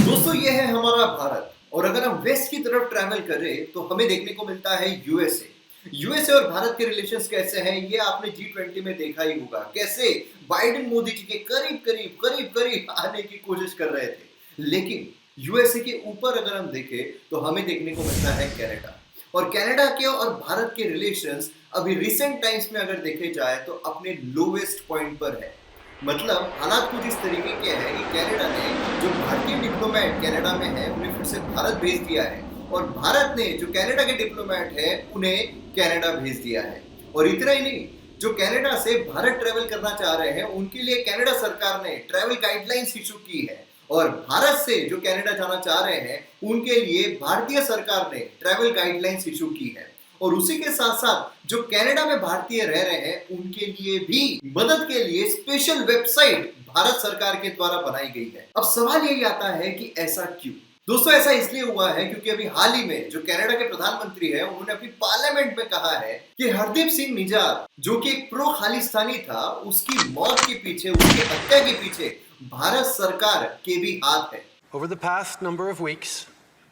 दोस्तों ये है हमारा भारत और अगर हम वेस्ट की तरफ ट्रैवल करें तो हमें देखने को मिलता है यूएसए। यूएसए और भारत के रिलेशंस कैसे हैं ये आपने G20 में देखा ही होगा। कैसे बाइडेन मोदी जी के करीब करीब करीब करीब आने की कोशिश कर रहे थे, लेकिन यूएसए के ऊपर अगर हम देखें तो हमें देखने को मिलता है कनाडा। और कनाडा के और भारत के रिलेशंस अभी रिसेंट टाइम्स में अगर देखे जाए तो अपने लोवेस्ट पॉइंट पर है। मतलब हालात कुछ इस तरीके के हैं कि कनाडा ने जो भारतीय डिप्लोमेट कनाडा में है उन्हें फिर से भारत भेज दिया है और भारत ने जो कनाडा के डिप्लोमेट है उन्हें कनाडा भेज दिया है। और इतना ही नहीं, जो कनाडा से भारत ट्रेवल करना चाह रहे हैं उनके लिए कनाडा सरकार ने ट्रैवल गाइडलाइंस इशू की है और भारत से जो कनाडा जाना चाह रहे हैं उनके लिए भारतीय सरकार ने ट्रैवल गाइडलाइंस इशू की है। और उसी के साथ साथ जो कनाडा में भारतीय रह रहे हैं उनके लिए भी मदद के लिए स्पेशल वेबसाइट भारत सरकार के द्वारा बनाई गई है। अब सवाल यही आता है कि ऐसा क्यों? दोस्तों ऐसा इसलिए हुआ है क्योंकि अभी हाल ही में जो कनाडा के प्रधानमंत्री है उन्होंने अपनी पार्लियामेंट में कहा है कि हरदीप सिंह निज्जार जो कि एक प्रो खालिस्तानी था उसकी मौत के पीछे, उसकी हत्या के पीछे भारत सरकार के भी हाथ है। Over the past number of weeks,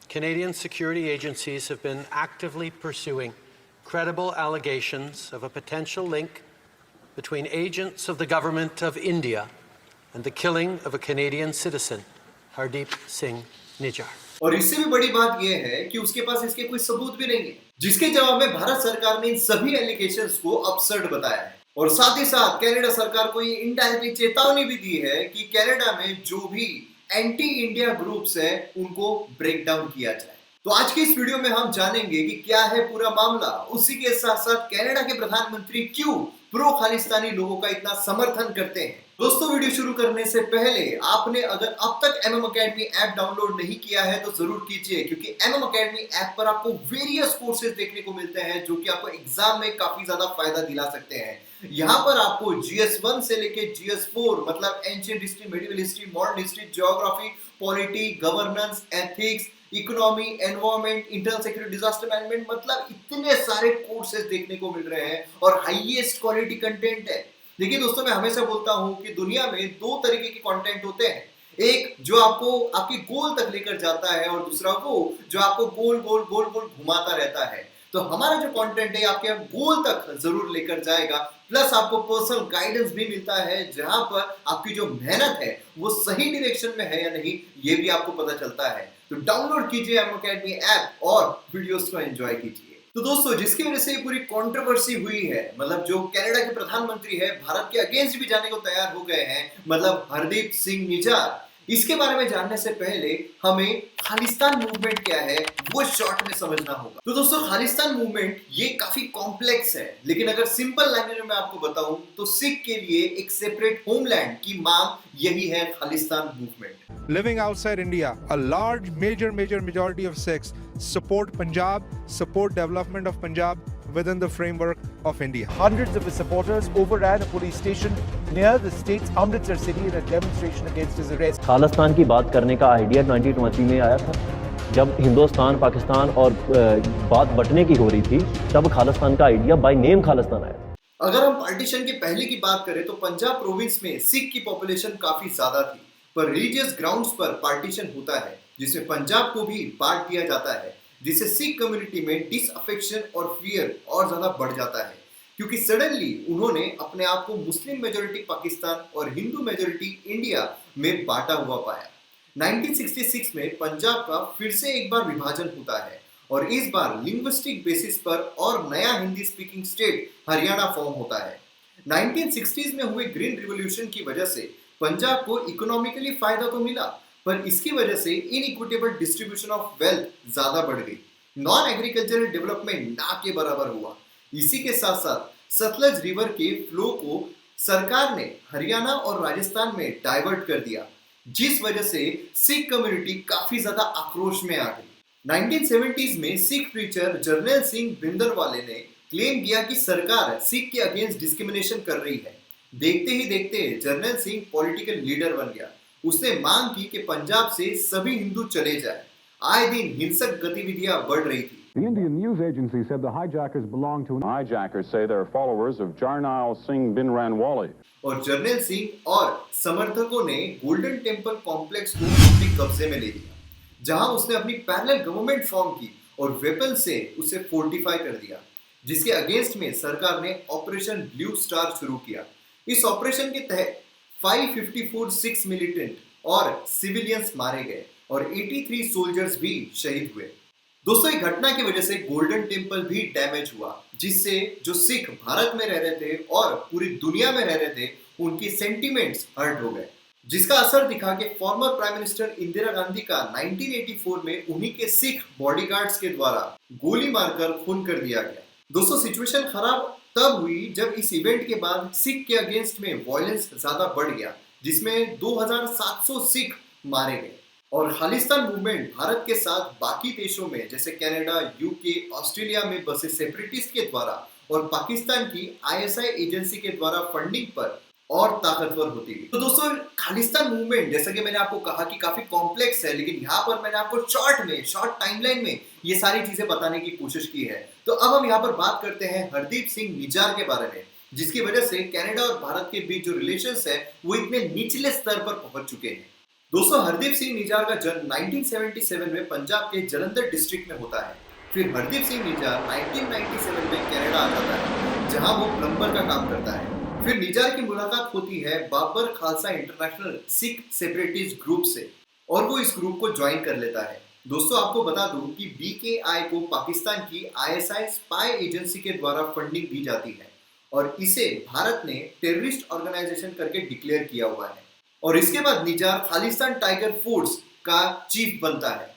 Canadian security agencies have been actively pursuing credible allegations of a potential link between agents of the government of India and the killing of a Canadian citizen, Hardeep Singh Nijjar. और इससे भी बड़ी बात यह है कि उसके पास इसके कोई सबूत भी नहीं है, जिसके जवाब में भारत सरकार ने इन सभी एलिगेशंस को absurd बताया है। और साथ ही साथ कनाडा सरकार को ये इनडायरेक्टली चेतावनी भी दी है कि कनाडा में जो भी एंटी इंडिया ग्रुप्स है उनको ब्रेक डाउन किया जाए। तो आज की इस वीडियो में हम जानेंगे कि क्या है पूरा मामला, उसी के साथ साथ कनाडा के प्रधानमंत्री क्यों प्रो खालिस्तानी लोगों का इतना समर्थन करते हैं। दोस्तों वीडियो शुरू करने से पहले आपने अगर अब तक MM अकेडमी ऐप डाउनलोड नहीं किया है तो जरूर कीजिए, क्योंकि MM अकेडमी ऐप पर आपको वेरियस कोर्सेज देखने को मिलते हैं जो कि आपको एग्जाम में काफी ज्यादा फायदा दिला सकते हैं। यहाँ पर आपको GS1 से लेके GS4 मतलब ancient history, medieval history, modern history, geography, polity, governance, ethics, economy, environment, internal security, disaster management, मतलब इतने सारे कोर्सेज देखने को मिल रहे हैं और हाईएस्ट क्वालिटी कंटेंट है। देखिए दोस्तों, मैं हमेशा बोलता हूं कि दुनिया में दो तरीके के कंटेंट होते हैं, एक जो आपको आपकी गोल तक लेकर जाता है और दूसरा वो जो आपको गोल गोल गोल गोल घुमाता रहता है। तो हमारा जो कंटेंट है आपके गोल तक जरूर लेकर जाएगा, प्लस आपको पर्सनल गाइडेंस भी मिलता है जहां पर आपकी जो मेहनत है वो सही डायरेक्शन में है या नहीं ये भी आपको पता चलता है। तो डाउनलोड कीजिए MM अकेडमी ऐप और वीडियोस को एंजॉय कीजिए। तो दोस्तों जिसकी वजह से ये पूरी कंट्रोवर्सी हुई है, मतलब जो कनाडा के प्रधानमंत्री है भारत के अगेंस्ट भी जाने को तैयार हो गए हैं, मतलब हरदीप सिंह निज्जार, इसके बारे में जानने से पहले हमें खालिस्तान मूवमेंट क्या है वो शॉर्ट में समझना होगा। तो दोस्तों खालिस्तान मूवमेंट ये काफी कॉम्प्लेक्स है, लेकिन अगर सिंपल लैंग्वेज में आपको बताऊं तो सिख के लिए एक सेपरेट होमलैंड की मांग यही है Khalistan movement. Living outside India, a large majority of Sikhs support Punjab, support development of Punjab within the framework of India. Hundreds of his supporters overran a police station near the state's Amritsar city in a demonstration against his arrest. Khalistan की बात करने का idea 1920 में आया था, जब हिंदुस्तान, पाकिस्तान और बात बंटने की हो रही थी, तब खालिस्तान का आइडिया बाय नेम खालिस्तान आया था। अगर हम पार्टीशन के पहले की बात करें तो पंजाब प्रोविंस में सिख की पॉपुलेशन काफी ज्यादा थी, पर रिलीजियस ग्राउंड्स पर पार्टीशन होता है जिसमें पंजाब को भी बांट दिया जाता है, जिससे सिख कम्युनिटी में डिसअफेक्शन और फियर और ज्यादा बढ़ जाता है, क्योंकि सडनली उन्होंने अपने आप को मुस्लिम मेजोरिटी पाकिस्तान और हिंदू मेजोरिटी इंडिया में बांटा हुआ पाया। 1966 में पंजाब का फिर से एक बार विभाजन होता है और इस बार लिंग्विस्टिक बेसिस पर और नया Hindi speaking state Haryana form होता है। 1960s में हुए ग्रीन रिवॉल्यूशन की वजह से पंजाब को इकोनॉमिकली फायदा तो मिला, पर इसकी वजह से इनइक्विटेबल डिस्ट्रीब्यूशन ऑफ वेल्थ ज्यादा बढ़ गई, नॉन एग्रीकल्चरल डेवलपमेंट ना के बराबर हुआ। इसी के साथ साथ सतलज रिवर के फ्लो को सरकार ने हरियाणा और राजस्थान में डाइवर्ट कर दिया, जिस वजह से सिख कम्युनिटी काफी ज्यादा आक्रोश में आ गई। 1970s में सिख प्रीचर जर्नैल सिंह भिंदरवाले ने क्लेम किया कि सरकार सिख के अगेंस्ट डिस्क्रिमिनेशन कर रही है। देखते ही देखते जर्नैल सिंह पॉलिटिकल लीडर बन गया। उसने मांग की कि पंजाब से सभी हिंदू चले जाए। आए दिन हिंसक गतिविधियां बढ़ रही थी, The Indian news agency said the hijackers belong to Hijackers say they're followers of Jarnail Singh bin Ranwali. और जर्नैल सिंह और समर्थकों ने गोल्डन टेम्पल कॉम्प्लेक्स को अपने कब्जे में ले लिया, जहां उसने अपनी पैरेलल गवर्नमेंट फॉर्म की और वेपन से उसे फोर्टिफाई कर दिया, जिसके अगेंस्ट में सरकार ने ऑपरेशन ब्लू स्टार शुरू किया। इस ऑपरेशन के तहत 554 मिलिटेंट और सिविलियंस मारे गए और 83 सोल्जर्स भी शहीद हुए। दोस्तों, एक घटना की वजह से गोल्डन टेम्पल भी डैमेज हुआ, जिससे जो सिख भारत में रह रहे थे और पूरी दुनिया में रह रहे थे, उनकी सेंटिमेंट्स हर्ट हो गए, जिसका असर दिखा कि former prime minister Indira Gandhi का 1984 में उन्हीं के सिख बॉडीगार्ड्स के द्वारा गोली मारकर खून कर दिया गया। दोस्तों, सिचुएशन खराब तब हुई जब इस इवेंट के बाद सिख के अगेंस्ट में वायलेंस ज्यादा बढ़ गया, जिसमें 2700 सिख मारे गए और खालिस्तान मूवमेंट भारत के साथ बाकी देशों में जैसे कनाडा, यूके, ऑस्ट्रेलिया में बसे सेपरेटिस्ट के द्वारा और पाकिस्तान की आईएसआई एजेंसी के द्वारा फंडिंग पर और ताकतवर होती गई। तो दोस्तों, खालिस्तान मूवमेंट जैसा कि मैंने आपको कहा कि काफी कॉम्प्लेक्स है, लेकिन यहाँ पर मैंने आपको शॉर्ट टाइमलाइन में ये सारी चीजें बताने की कोशिश की है। तो अब हम यहाँ पर बात करते हैं हरदीप सिंह निज्जार के बारे में, जिसकी वजह से कनाडा और भारत के बीच जो रिलेशंस है वो इतने निचले स्तर पर पहुंच चुके हैं। दोस्तों, हरदीप सिंह निज्जार का जन्म 1977 में पंजाब के जलंधर डिस्ट्रिक्ट में होता है। फिर हरदीप सिंह निज्जार 1997 में कनाडा आ जाता है, जहां वो प्लम्बर का काम करता है। फिर निज्जार की मुलाकात होती है Babbar Khalsa International Sikh separatist group से और वो इस ग्रुप को ज्वाइन कर लेता है। दोस्तों, आपको बता दूं कि बीकेआई को पाकिस्तान की आईएसआई स्पाई एजेंसी के द्वारा फंडिंग दी जाती है और इसे भारत ने टेररिस्ट ऑर्गेनाइजेशन करके डिक्लेयर किया हुआ है। और इसके बाद निज्जार खालिस्तान टाइगर फोर्स का चीफ बनता है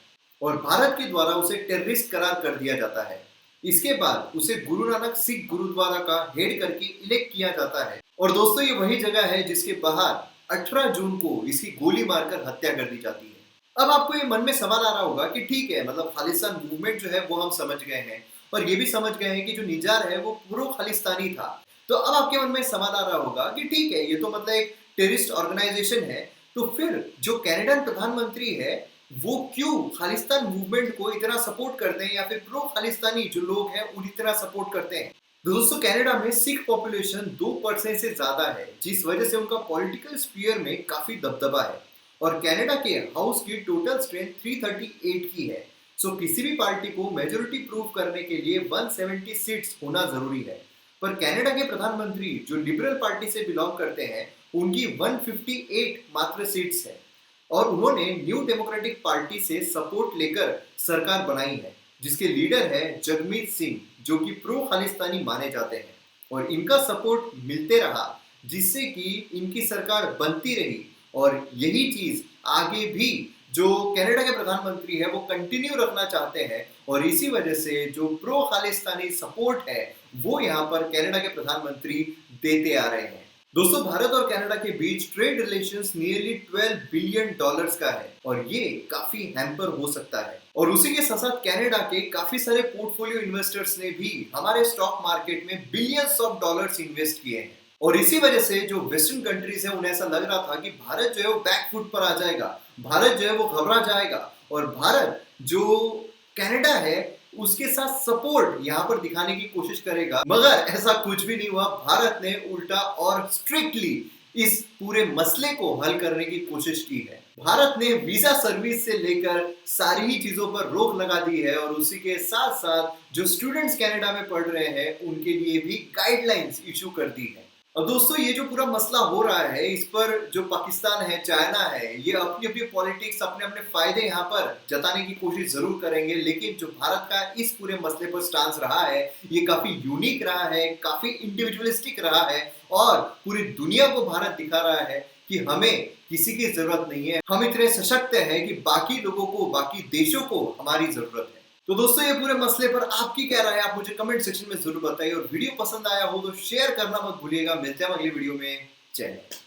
और भारत के द्वारा उसे टेररिस्ट करार कर दिया जाता है। इसके बाद उसे गुरु नानक सिख गुरुद्वारा का हेड करके इलेक्ट किया जाता है। और दोस्तों, ये वही जगह है जिसके बाहर 18 जून को इसकी गोली मारकर हत्या कर दी जाती है। अब आपको ये मन में सवाल आ रहा होगा कि ठीक है, मतलब खालिस्तान मूवमेंट जो है वो हम समझ गए हैं और ये भी समझ गए हैं कि जो निज्जार है वो प्रो खालिस्तानी था। तो अब आपके मन में सवाल आ रहा होगा कि ठीक है, ये तो मतलब एक टेररिस्ट ऑर्गेनाइजेशन है, तो फिर जो कनाडान प्रधानमंत्री है वो क्यों खालिस्तान मूवमेंट को इतना सपोर्ट करते हैं या फिर प्रो खालिस्तानी जो लोग हैं उन्हीं तरह सपोर्ट करते हैं। दोस्तों, कनाडा में सिख पॉपुलेशन 2% से ज्यादा है, जिस वजह से उनका पॉलिटिकल स्फीयर में काफी दबदबा है और कनाडा के हाउस की टोटल स्ट्रेंथ 338 की है। सो किसी भी पार्टी को मेजोरिटी प्रूव करने के लिए 170 सीट्स होना जरूरी है, पर कनाडा के प्रधानमंत्री जो लिबरल पार्टी से बिलोंग करते हैं उनकी 158 मात्र सीट्स है और उन्होंने न्यू डेमोक्रेटिक पार्टी से सपोर्ट लेकर सरकार बनाई है, जिसके लीडर है जगमीत सिंह, जो कि प्रो खालिस्तानी माने जाते हैं और इनका सपोर्ट मिलते रहा, जिससे कि इनकी सरकार बनती रही और यही चीज आगे भी जो कनाडा के प्रधानमंत्री है वो कंटिन्यू रखना चाहते हैं और इसी वजह से जो प्रो खालिस्तानी सपोर्ट है वो यहाँ पर कनाडा के प्रधानमंत्री देते आ रहे हैं। दोस्तों, भारत और कनाडा के बीच ट्रेड रिलेशंस नियरली $12 बिलियन का है और ये काफी हैम्पर हो सकता है। और उसी के साथ साथ कनाडा के काफी सारे पोर्टफोलियो इन्वेस्टर्स ने भी हमारे स्टॉक मार्केट में बिलियंस ऑफ डॉलर्स इन्वेस्ट किए हैं और इसी वजह से जो वेस्टर्न कंट्रीज है उन्हें ऐसा लग रहा था कि भारत जो है वो बैकफुट पर आ जाएगा, भारत जो है वो घबरा जाएगा और भारत जो कनाडा है उसके साथ सपोर्ट यहाँ पर दिखाने की कोशिश करेगा, मगर ऐसा कुछ भी नहीं हुआ। भारत ने उल्टा और स्ट्रिक्टली इस पूरे मसले को हल करने की कोशिश की है। भारत ने वीजा सर्विस से लेकर सारी ही चीजों पर रोक लगा दी है और उसी के साथ साथ जो स्टूडेंट्स कनाडा में पढ़ रहे हैं उनके लिए भी गाइडलाइंस इशू कर दी है। अब दोस्तों, ये जो पूरा मसला हो रहा है इस पर जो पाकिस्तान है, चाइना है, ये अपनी अपनी पॉलिटिक्स अपने अपने फायदे यहाँ पर जताने की कोशिश जरूर करेंगे, लेकिन जो भारत का इस पूरे मसले पर स्टांस रहा है ये काफी यूनिक रहा है, काफी इंडिविजुअलिस्टिक रहा है और पूरी दुनिया को भारत दिखा रहा है कि हमें किसी की जरूरत नहीं है, हम इतने सशक्त हैं कि बाकी लोगों को, बाकी देशों को हमारी जरूरत है। तो दोस्तों, ये पूरे मसले पर आपकी क्या राय है आप मुझे कमेंट सेक्शन में जरूर बताइए और वीडियो पसंद आया हो तो शेयर करना मत भूलिएगा। मिलते हैं अगली वीडियो में। जय हिंद।